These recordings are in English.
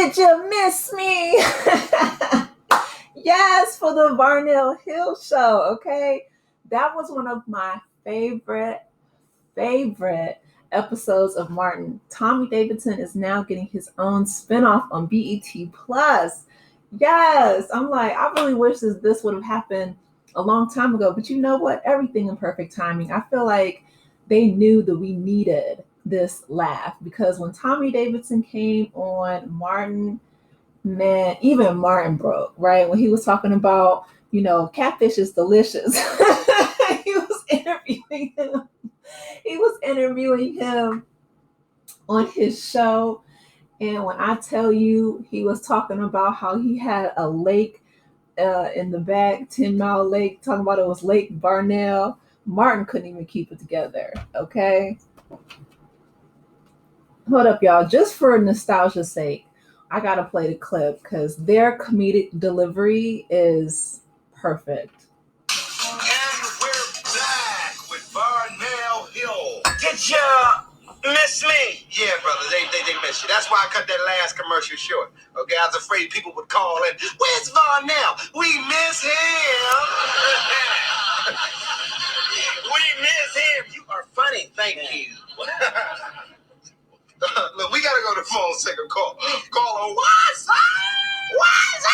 Did you miss me? Yes, for the Varnell Hill show, okay? That was one of my favorite episodes of Martin. Tommy Davidson is now getting his own spinoff on BET Plus. Yes, I'm like, I really wish this would have happened a long time ago, but you know what? Everything in perfect timing. I feel like they knew that we needed this laugh, because when Tommy Davidson came on Martin, man, even Martin broke, right? When he was talking about, catfish is delicious. He was interviewing him. He was interviewing him on his show. And when I tell you, he was talking about how he had a lake in the back, 10 Mile Lake, talking about it was Lake Varnell. Martin couldn't even keep it together, okay? Hold up, y'all. Just for nostalgia's sake, I gotta play the clip because their comedic delivery is perfect. And we're back with Varnell Hill. Did you miss me? Yeah, brother, they miss you. That's why I cut that last commercial short. Okay, I was afraid people would call in. Where's Varnell? We miss him. We miss him. You are funny. Thank you. Look, we gotta go to the phone and take a call. Call on what's up? What's up?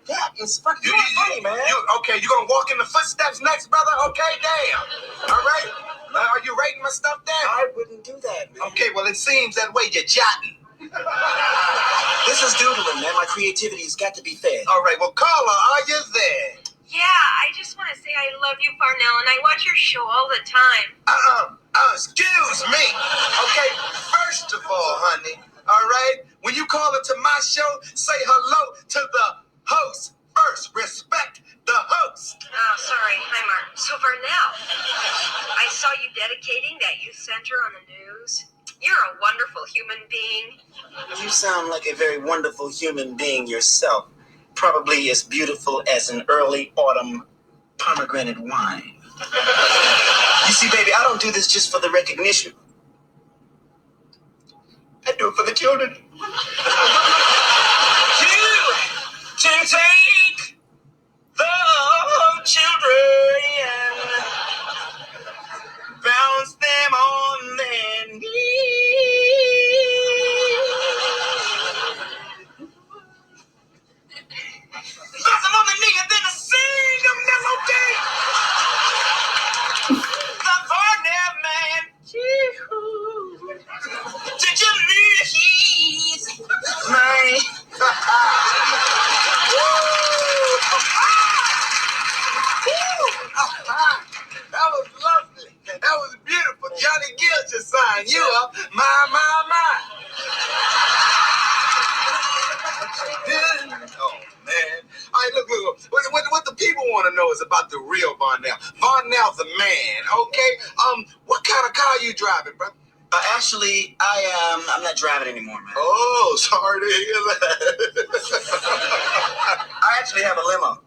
That is funny. You're funny, man. Okay, you gonna walk in the footsteps next, brother? Okay, damn. All right. Are you writing my stuff down? I wouldn't do that, man. Okay, well, it seems that way. You're jotting. This is doodling, man. My creativity's got to be fed. All right, well, caller, are you there? Yeah, I just want to say I love you, Varnell, and I watch your show all the time. Excuse me. Okay, first of all, honey, all right, when you call into my show, say hello to the host first. Respect the host. Oh, sorry. Hi, Martin. So, Varnell, I saw you dedicating that youth center on the news. You're a wonderful human being. You sound like a very wonderful human being yourself. Probably as beautiful as an early autumn pomegranate wine. You see, baby, I don't do this just for the recognition. I do it for the children. To take the children and bounce them on their knees. Bounce them on their knees and then sing a melody. The Varnell man. Did you miss my? That was lovely. That was beautiful. Johnny Gill just signed you up. My. Oh, man. All right, look. What the people want to know is about the real Varnell. Varnell's a man, okay? What kind of car you driving, bro? Actually, I'm not driving anymore, man. Oh, sorry to hear that. I actually have a limo.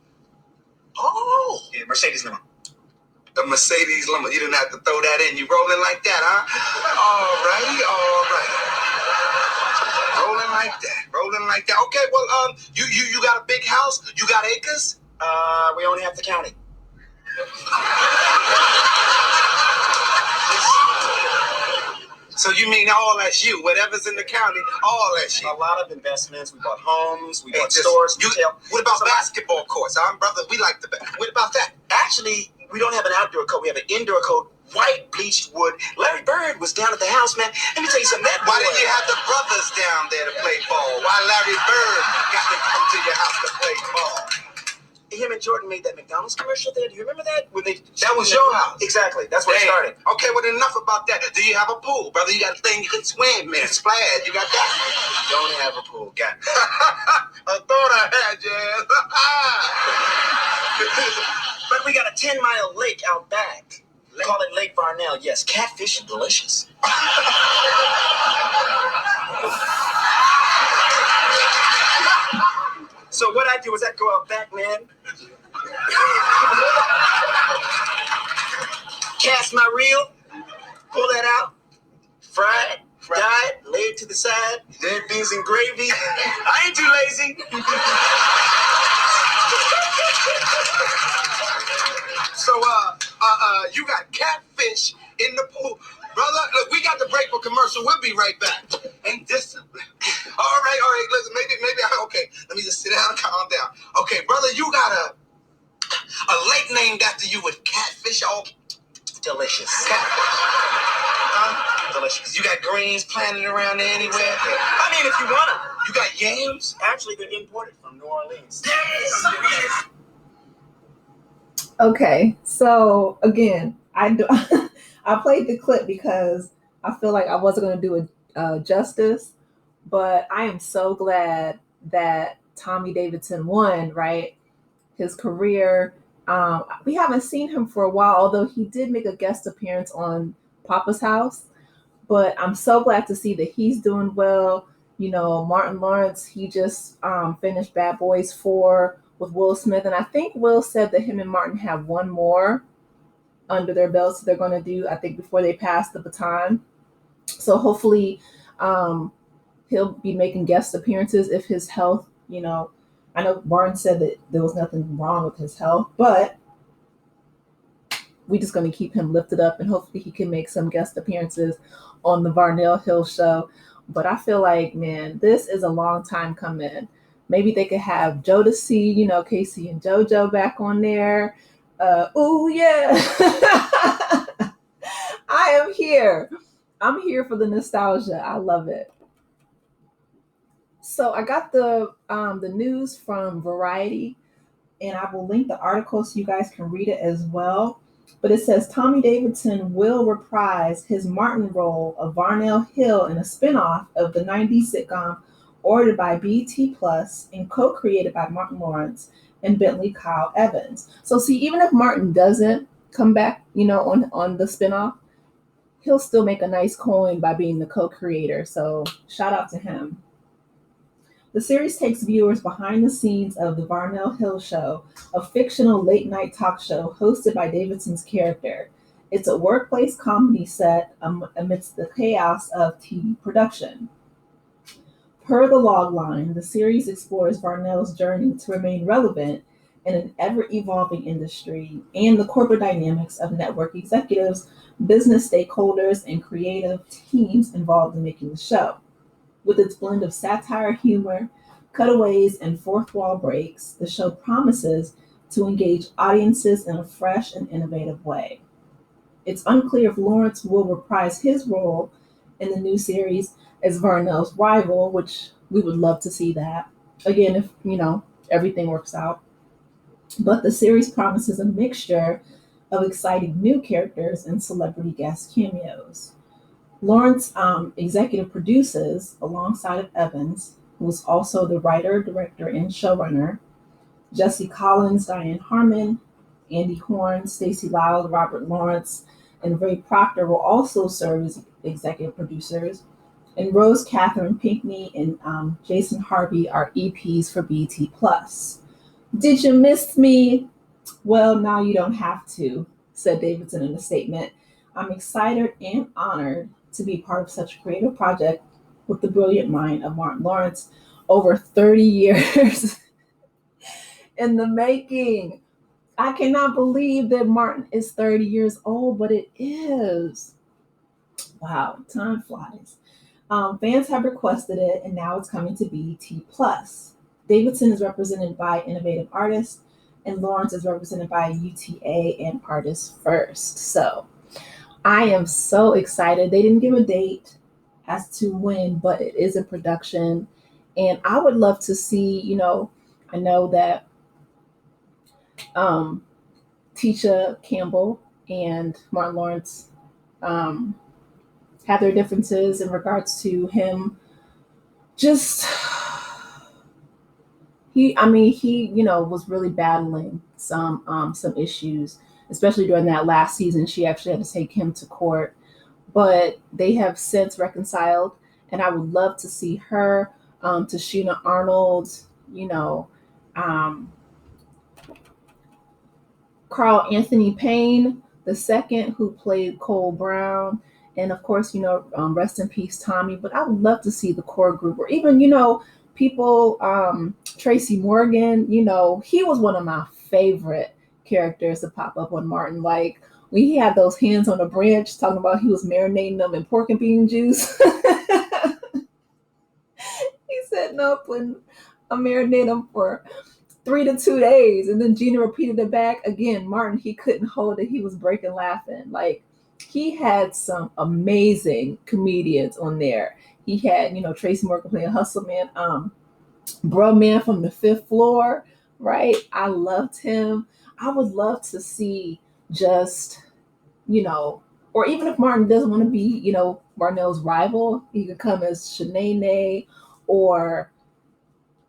Oh. Yeah, Mercedes limo. The Mercedes limo. You didn't have to throw that in. You rolling like that, huh? All right. Rolling like that. Okay, well, you got a big house? You got acres? We only have the county. So you mean all that's you? Whatever's in the county, all that's you? A lot of investments. We bought homes. We bought stores. Retail. What about basketball courts? Brother, we like the. What about that? Actually, we don't have an outdoor court. We have an indoor court. White bleached wood. Larry Bird was down at the house, man. Let me tell you something. Why didn't you have the brothers down there to play ball? Why Larry Bird got to come to your house to play ball? Him and Jordan made that McDonald's commercial there. Do you remember that? That was your house. Exactly. That's where it started. Okay, well, enough about that. Do you have a pool, brother? You got a thing you can swim in, splash. You got that? Don't have a pool. Got it. I thought I had you. But we got a 10-mile lake out back. Call it Lake Varnell. Yes, catfish are delicious. So what I do is I go out back, man. Cast my reel, pull that out, fry to the side, red beans and gravy. I ain't too lazy. So, you got catfish in the pool. Brother, look, we got to break for commercial. We'll be right back. Ain't this simple? All right. Listen, okay. Let me just sit down and calm down. Okay, brother, you got a lake named after you with catfish all Delicious. delicious. You got greens planted around there anywhere? I mean, if you want them. You got yams? Actually, they're imported from New Orleans. Okay, so again, I played the clip because I feel like I wasn't going to do it justice, but I am so glad that Tommy Davidson won, right? His career. We haven't seen him for a while, although he did make a guest appearance on Papa's House. But I'm so glad to see that he's doing well. You know, Martin Lawrence, he just finished Bad Boys 4 with Will Smith. And I think Will said that him and Martin have one more under their belts that they're going to do, I think, before they pass the baton. So hopefully he'll be making guest appearances if his health, you know, I know Martin said that there was nothing wrong with his health, but we're just going to keep him lifted up and hopefully he can make some guest appearances on the Varnell Hill show. But I feel like, man, this is a long time coming. Maybe they could have Jodeci, you know, Casey and JoJo back on there. Oh, yeah. I am here. I'm here for the nostalgia. I love it. So I got the news from Variety, and I will link the article so you guys can read it as well. But it says Tommy Davidson will reprise his Martin role of Varnell Hill in a spinoff of the 90s sitcom ordered by BET Plus and co-created by Martin Lawrence and Bentley Kyle Evans. So see, even if Martin doesn't come back, you know, on the spinoff, he'll still make a nice coin by being the co-creator. So shout out to him. The series takes viewers behind the scenes of the Varnell Hill Show, a fictional late-night talk show hosted by Davidson's character. It's a workplace comedy set amidst the chaos of TV production. Per the logline, the series explores Varnell's journey to remain relevant in an ever-evolving industry and the corporate dynamics of network executives, business stakeholders, and creative teams involved in making the show. With its blend of satire, humor, cutaways, and fourth wall breaks, the show promises to engage audiences in a fresh and innovative way. It's unclear if Lawrence will reprise his role in the new series as Varnell's rival, which we would love to see that. Again, if, you know, everything works out. But the series promises a mixture of exciting new characters and celebrity guest cameos. Lawrence executive produces alongside of Evans, who is also the writer, director, and showrunner. Jesse Collins, Diane Harmon, Andy Horn, Stacey Lyles, Robert Lawrence, and Ray Proctor will also serve as executive producers. And Rose Catherine Pinkney and Jason Harvey are EPs for BET Plus. Did you miss me? Well, now you don't have to, said Davidson in a statement. I'm excited and honored to be part of such a creative project with the brilliant mind of Martin Lawrence. Over 30 years in the making. I cannot believe that Martin is 30 years old, but it is. Wow, time flies. Fans have requested it, and now it's coming to BET Plus. Davidson is represented by Innovative Artists, and Lawrence is represented by UTA and Artists First. So I am so excited. They didn't give a date as to when, but it is in production. And I would love to see, you know, I know that Tisha Campbell and Martin Lawrence have their differences in regards to him. Just, he, you know, was really battling some issues, especially during that last season. She actually had to take him to court, but they have since reconciled, and I would love to see her, Tichina Arnold, you know, Carl Anthony Payne II, who played Cole Brown, And of course, rest in peace, Tommy. But I would love to see the core group, or even, people, Tracy Morgan, he was one of my favorite characters to pop up on Martin. Like, when he had those hands on a branch talking about he was marinating them in pork and bean juice. He said, no, I marinate them for 3 to 2 days. And then Gina repeated it back again. Martin, he couldn't hold it. He was breaking laughing. Like, he had some amazing comedians on there. He had, Tracy Morgan playing Hustle Man, Bro Man from the Fifth Floor, right? I loved him. I would love to see just, or even if Martin doesn't want to be, Varnell's rival, he could come as Shanae or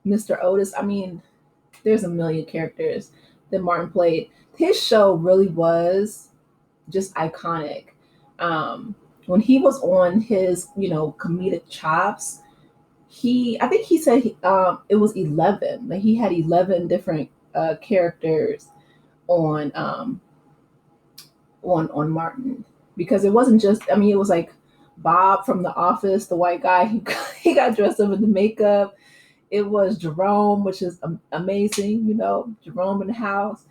Mr. Otis. I mean, there's a million characters that Martin played. His show really was just iconic. When he was on his, comedic chops, I think he said it was 11. Like, he had 11 different characters on Martin, because it wasn't just. I mean, it was like Bob from The Office, the white guy. He got dressed up in the makeup. It was Jerome, which is amazing. Jerome in the house.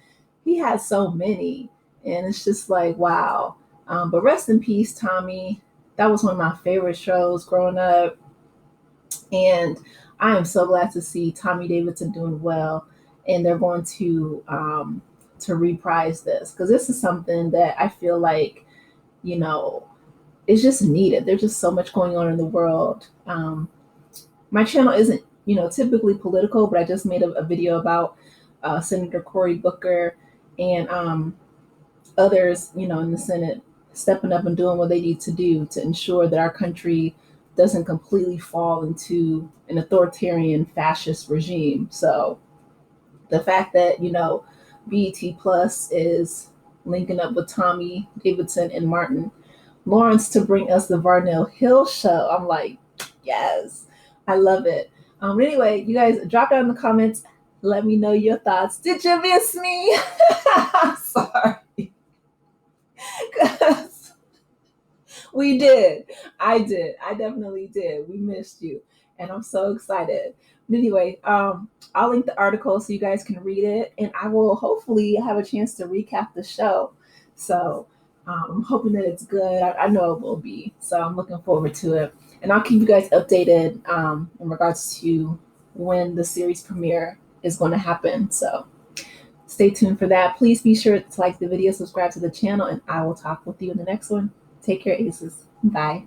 He had so many, and it's just like, wow. But rest in peace, Tommy. That was one of my favorite shows growing up. And I am so glad to see Tommy Davidson doing well. And they're going to reprise this, because this is something that I feel like, is just needed. There's just so much going on in the world. My channel isn't, typically political, but I just made a video about Senator Cory Booker and others, in the Senate stepping up and doing what they need to do to ensure that our country doesn't completely fall into an authoritarian fascist regime. So the fact that, BET Plus is linking up with Tommy Davidson and Martin Lawrence to bring us the Varnell Hill show, I'm like, yes, I love it. Anyway, you guys drop down in the comments. Let me know your thoughts. Did you miss me? Sorry. We did. I did. I definitely did. We missed you. And I'm so excited. But anyway, I'll link the article so you guys can read it. And I will hopefully have a chance to recap the show. So I'm hoping that it's good. I know it will be. So I'm looking forward to it. And I'll keep you guys updated in regards to when the series premiere is going to happen. So stay tuned for that. Please be sure to like the video, subscribe to the channel, and I will talk with you in the next one. Take care, Aces. Bye.